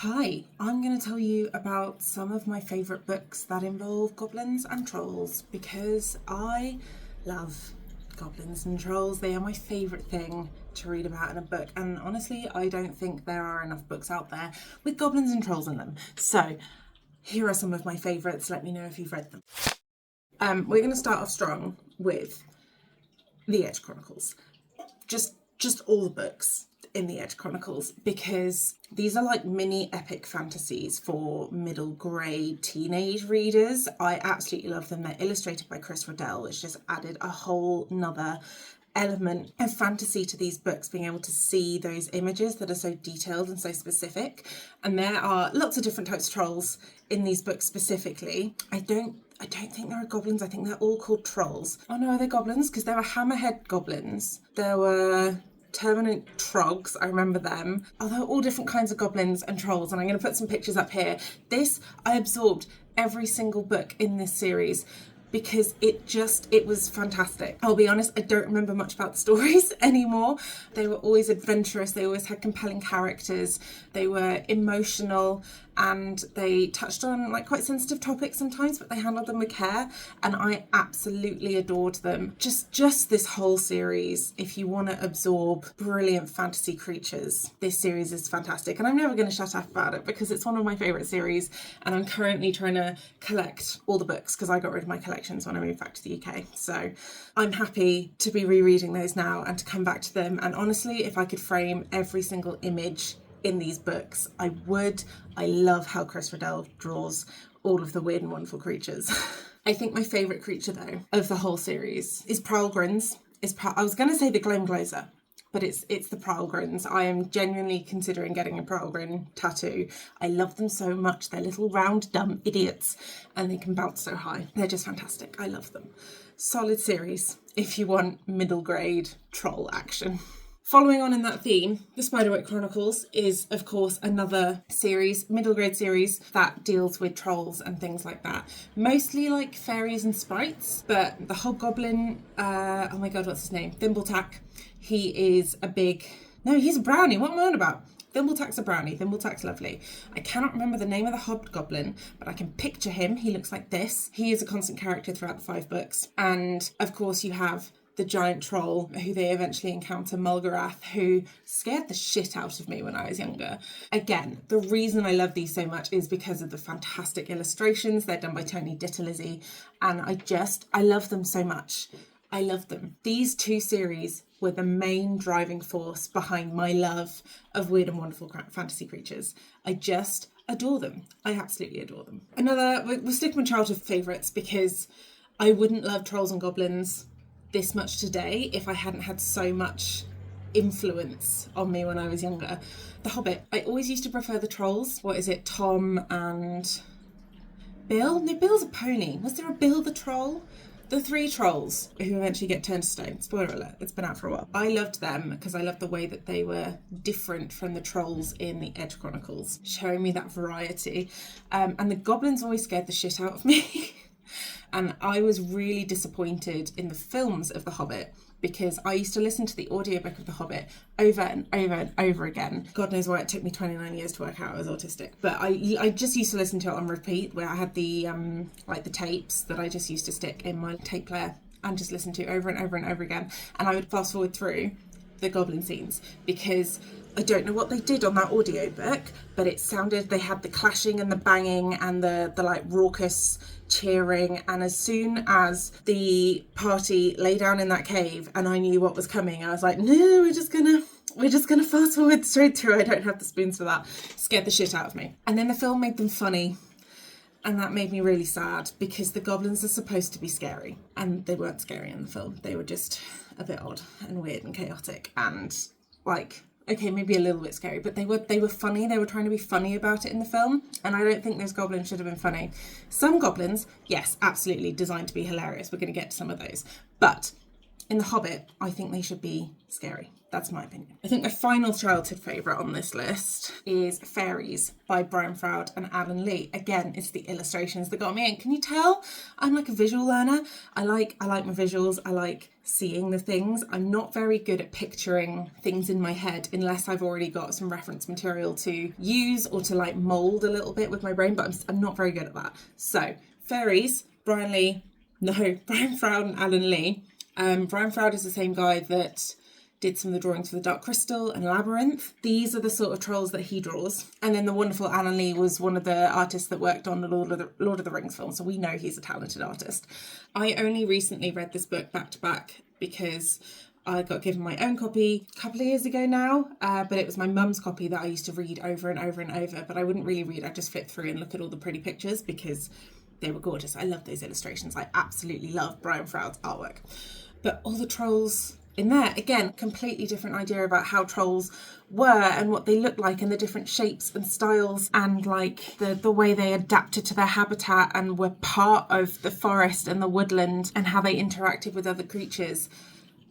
Hi, I'm going to tell you about some of my favourite books that involve goblins and trolls because I love goblins and trolls. They are my favourite thing to read about in a book, and honestly, I don't think there are enough books out there with goblins and trolls in them. So, here are some of my favourites. Let me know if you've read them. We're going to start off strong with the Edge Chronicles. Just all the books in the Edge Chronicles, because these are like mini epic fantasies for middle grade teenage readers. I absolutely love them. They're illustrated by Chris Riddell, which just added a whole nother element of fantasy to these books, being able to see those images that are so detailed and so specific. And there are lots of different types of trolls in these books specifically. I don't think there are goblins. I think they're all called trolls. Oh no, are they goblins? Because there were hammerhead goblins. There were Terminant Trogs, I remember them. Oh, they're all different kinds of goblins and trolls, and I'm going to put some pictures up here. I absorbed every single book in this series because it was fantastic. I'll be honest, I don't remember much about the stories anymore. They were always adventurous, they always had compelling characters, they were emotional, and they touched on like quite sensitive topics sometimes, but they handled them with care, and I absolutely adored them. Just this whole series, if you want to absorb brilliant fantasy creatures, this series is fantastic, and I'm never going to shut up about it because it's one of my favourite series, and I'm currently trying to collect all the books because I got rid of my collections when I moved back to the UK. So I'm happy to be rereading those now and to come back to them, and honestly, if I could frame every single image in these books, I would. I love how Chris Riddell draws all of the weird and wonderful creatures. I think my favourite creature though of the whole series is Prowlgrins. I was going to say the Gloamglazer, but it's the Prowlgrins. I am genuinely considering getting a Prowlgrin tattoo. I love them so much. They're little round dumb idiots and they can bounce so high. They're just fantastic. I love them. Solid series if you want middle grade troll action. Following on in that theme, the Spiderwick Chronicles is, of course, another series, middle grade series, that deals with trolls and things like that. Mostly like fairies and sprites, but the Hobgoblin, oh my god, what's his name? Thimbletack. He's a brownie. What am I on about? Thimbletack's a brownie. Thimbletack's lovely. I cannot remember the name of the Hobgoblin, but I can picture him. He looks like this. He is a constant character throughout the 5 books. And, of course, you have the giant troll who they eventually encounter, Mulgarath, who scared the shit out of me when I was younger. Again, the reason I love these so much is because of the fantastic illustrations. They're done by Tony Dittalizzi, and I love them so much. I love them. These 2 series were the main driving force behind my love of weird and wonderful fantasy creatures. I just adore them. I absolutely adore them. We'll stick with childhood favourites because I wouldn't love Trolls and Goblins this much today if I hadn't had so much influence on me when I was younger. The Hobbit. I always used to prefer the trolls. What is it? Tom and Bill? No, Bill's a pony. Was there a Bill the troll? The 3 trolls who eventually get turned to stone. Spoiler alert, it's been out for a while. I loved them because I loved the way that they were different from the trolls in the Edge Chronicles, showing me that variety. And the goblins always scared the shit out of me. And I was really disappointed in the films of The Hobbit because I used to listen to the audiobook of The Hobbit over and over and over again. God knows why it took me 29 years to work out I was autistic. But I just used to listen to it on repeat, where I had the the tapes that I just used to stick in my tape player and just listen to over and over and over again. And I would fast forward through the goblin scenes because I don't know what they did on that audiobook, but it sounded, they had the clashing and the banging and the like raucous cheering, and as soon as the party lay down in that cave and I knew what was coming, I was like, no, we're just gonna fast forward straight through. I don't have the spoons for that. Scared the shit out of me. And then the film made them funny, and that made me really sad because the goblins are supposed to be scary, and they weren't scary in the film. They were just a bit odd and weird and chaotic and like, okay, maybe a little bit scary, but they were funny. They were trying to be funny about it in the film, and I don't think those goblins should have been funny. Some goblins, yes, absolutely designed to be hilarious. We're going to get to some of those. But in The Hobbit, I think they should be scary. That's my opinion. I think my final childhood favourite on this list is Fairies by Brian Froud and Alan Lee. Again, it's the illustrations that got me in. Can you tell I'm like a visual learner? I like my visuals. I like seeing the things. I'm not very good at picturing things in my head unless I've already got some reference material to use or to like mould a little bit with my brain, but I'm not very good at that. So fairies, Brian Froud and Alan Lee. Brian Froud is the same guy that did some of the drawings for the Dark Crystal and Labyrinth. These are the sort of trolls that he draws. And then the wonderful Alan Lee was one of the artists that worked on the Lord of the Rings film, so we know he's a talented artist. I only recently read this book back to back because I got given my own copy a couple of years ago now, but it was my mum's copy that I used to read over and over and over, but I wouldn't really read. I'd just flip through and look at all the pretty pictures because they were gorgeous. I love those illustrations. I absolutely love Brian Froud's artwork. But all the trolls in there, again, completely different idea about how trolls were and what they looked like and the different shapes and styles and like the way they adapted to their habitat and were part of the forest and the woodland and how they interacted with other creatures.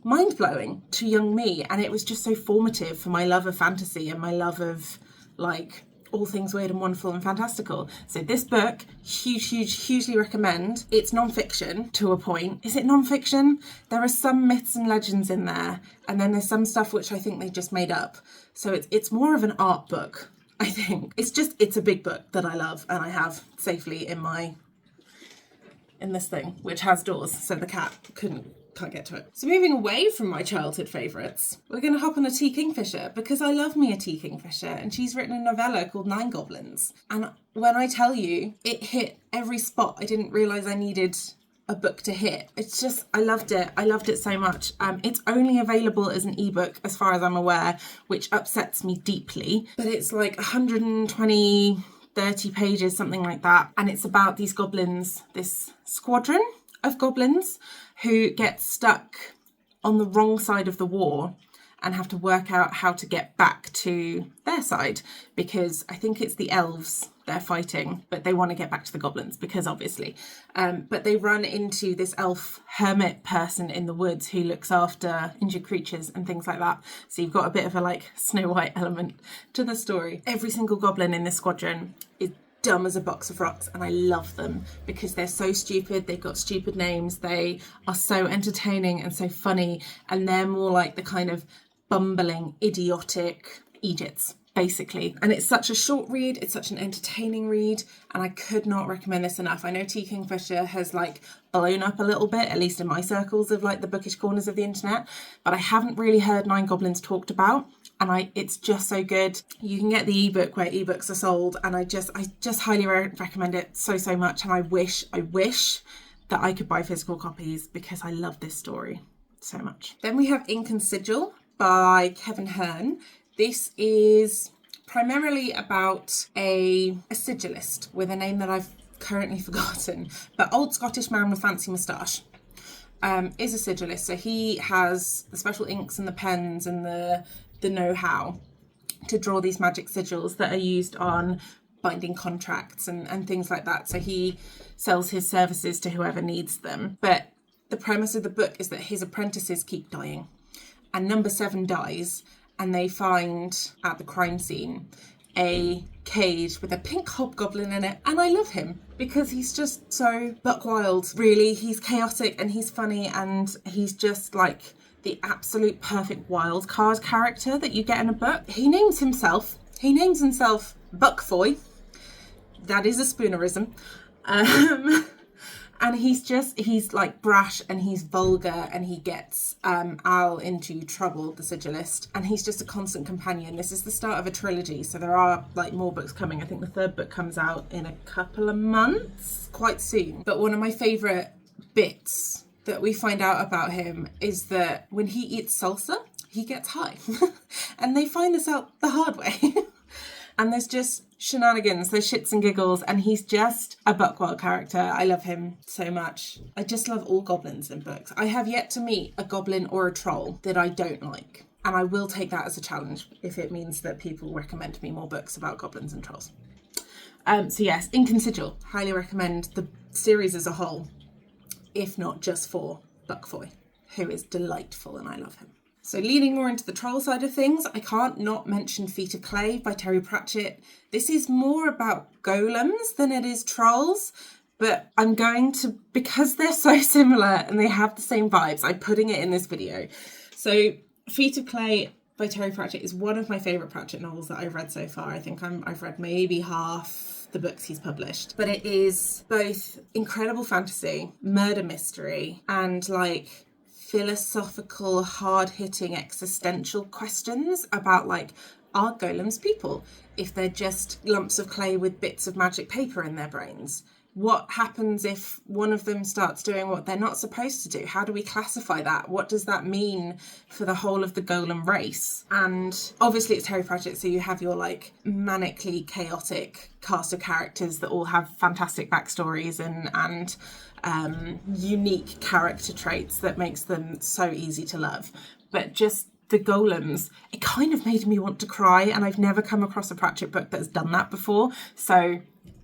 Mind-blowing to young me, and it was just so formative for my love of fantasy and my love of like all things weird and wonderful and fantastical. So this book, hugely recommend. It's non-fiction to a point. Is it non-fiction? There are some myths and legends in there, and then there's some stuff which I think they just made up. So it's more of an art book, I think. It's a big book that I love and I have safely in this thing, which has doors, so the cat can't get to it. So moving away from my childhood favourites, we're going to hop on a T. Kingfisher because I love me a T. Kingfisher, and she's written a novella called 9 Goblins. And when I tell you, it hit every spot I didn't realise I needed a book to hit. It's just, I loved it. I loved it so much. It's only available as an ebook as far as I'm aware, which upsets me deeply. But it's like 120, 30 pages, something like that. And it's about these goblins, this squadron of goblins who get stuck on the wrong side of the war and have to work out how to get back to their side, because I think it's the elves they're fighting, but they want to get back to the goblins because obviously. But they run into this elf hermit person in the woods who looks after injured creatures and things like that. So you've got a bit of a like Snow White element to the story. Every single goblin in this squadron is dumb as a box of rocks, and I love them because they're so stupid. They've got stupid names. They are so entertaining and so funny, and they're more like the kind of bumbling, idiotic Egypts, basically. And it's such a short read, it's such an entertaining read, and I could not recommend this enough. I know T. Kingfisher has like blown up a little bit, at least in my circles of like the bookish corners of the internet, but I haven't really heard 9 Goblins talked about. And it's just so good. You can get the ebook where ebooks are sold, and I just highly recommend it so much. And I wish that I could buy physical copies because I love this story so much. Then we have Ink and Sigil by Kevin Hearn. This is primarily about a sigillist with a name that I've currently forgotten, but old Scottish man with fancy moustache. Is a sigillist, so he has the special inks and the pens and the know-how to draw these magic sigils that are used on binding contracts and things like that. So he sells his services to whoever needs them. But the premise of the book is that his apprentices keep dying, and number 7 dies, and they find at the crime scene a cage with a pink hobgoblin in it, and I love him because he's just so buck wild, really. He's chaotic and he's funny, and he's just like the absolute perfect wild card character that you get in a book. He names himself Buckfoy. That is a Spoonerism. And he's like brash and he's vulgar, and he gets Al into trouble, the sigillist, and he's just a constant companion. This is the start of a trilogy, so there are like more books coming. I think the 3rd book comes out in a couple of months, quite soon. But one of my favourite bits that we find out about him is that when he eats salsa, he gets high. And they find this out the hard way. And there's just shenanigans, there's shits and giggles, and he's just a buckwild character. I love him so much. I just love all goblins in books. I have yet to meet a goblin or a troll that I don't like. And I will take that as a challenge if it means that people recommend me more books about goblins and trolls. So yes, Ink and Sigil, highly recommend the series as a whole, if not just for Buckfoy, who is delightful and I love him. So leaning more into the troll side of things, I can't not mention Feet of Clay by Terry Pratchett. This is more about golems than it is trolls, But I'm going to, because they're so similar and they have the same vibes, I'm putting it in this video. So Feet of Clay by Terry Pratchett is one of my favourite Pratchett novels that I've read so far. I think I've read maybe half the books he's published. But it is both incredible fantasy, murder mystery, and like philosophical, hard-hitting existential questions about like, are golems people? If they're just lumps of clay with bits of magic paper in their brains? What happens if one of them starts doing what they're not supposed to do? How do we classify that? What does that mean for the whole of the golem race? And obviously it's Terry Pratchett, so you have your like manically chaotic cast of characters that all have fantastic backstories and unique character traits that makes them so easy to love. But just the golems, it kind of made me want to cry, and I've never come across a Pratchett book that's done that before. So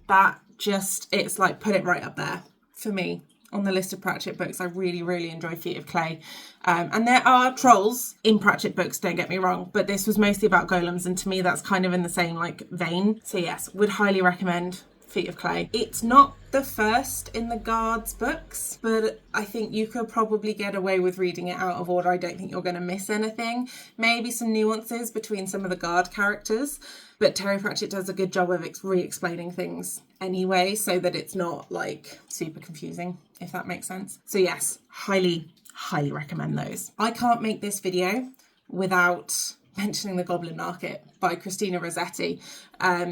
that just, it's like put it right up there for me on the list of Pratchett books. I really, really enjoy Feet of Clay. And there are trolls in Pratchett books, don't get me wrong, but this was mostly about golems, and to me that's kind of in the same like vein. So yes, would highly recommend Feet of Clay. It's not the first in the Guards books, but I think you could probably get away with reading it out of order. I don't think you're going to miss anything. Maybe some nuances between some of the Guard characters, but Terry Pratchett does a good job of re-explaining things anyway, so that it's not like super confusing, if that makes sense. So yes, highly, highly recommend those. I can't make this video without mentioning The Goblin Market by Christina Rossetti.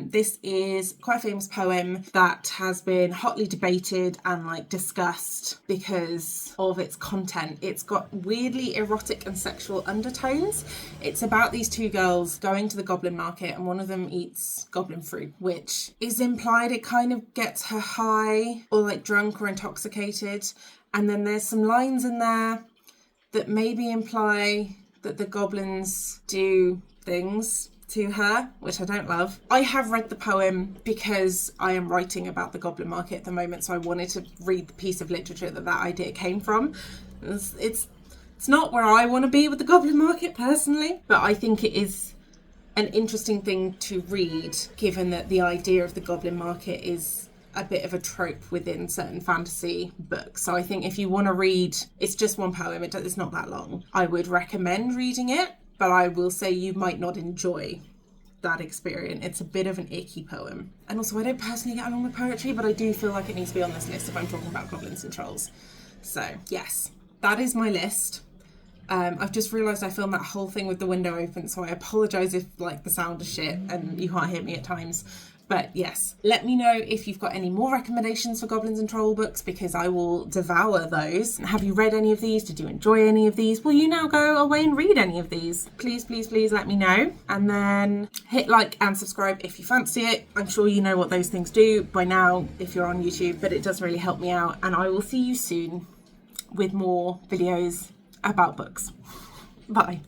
This is quite a famous poem that has been hotly debated and like discussed because of its content. It's got weirdly erotic and sexual undertones. It's about these two girls going to the Goblin Market, and one of them eats goblin fruit, which is implied it kind of gets her high or like drunk or intoxicated. And then there's some lines in there that maybe imply that the goblins do things to her, which I don't love. I have read the poem because I am writing about the Goblin Market at the moment, so I wanted to read the piece of literature that idea came from. It's not where I want to be with the Goblin Market personally, but I think it is an interesting thing to read, given that the idea of the Goblin Market is a bit of a trope within certain fantasy books. So I think if you want to read, it's just one poem, it's not that long, I would recommend reading it, but I will say you might not enjoy that experience. It's a bit of an icky poem. And also I don't personally get along with poetry, but I do feel like it needs to be on this list if I'm talking about goblins and trolls. So yes, that is my list. I've just realised I filmed that whole thing with the window open, so I apologise if like the sound is shit and you can't hear me at times. But yes, let me know if you've got any more recommendations for goblins and troll books, because I will devour those. Have you read any of these? Did you enjoy any of these? Will you now go away and read any of these? Please, please, please let me know. And then hit like and subscribe if you fancy it. I'm sure you know what those things do by now if you're on YouTube, but it does really help me out. And I will see you soon with more videos about books. Bye.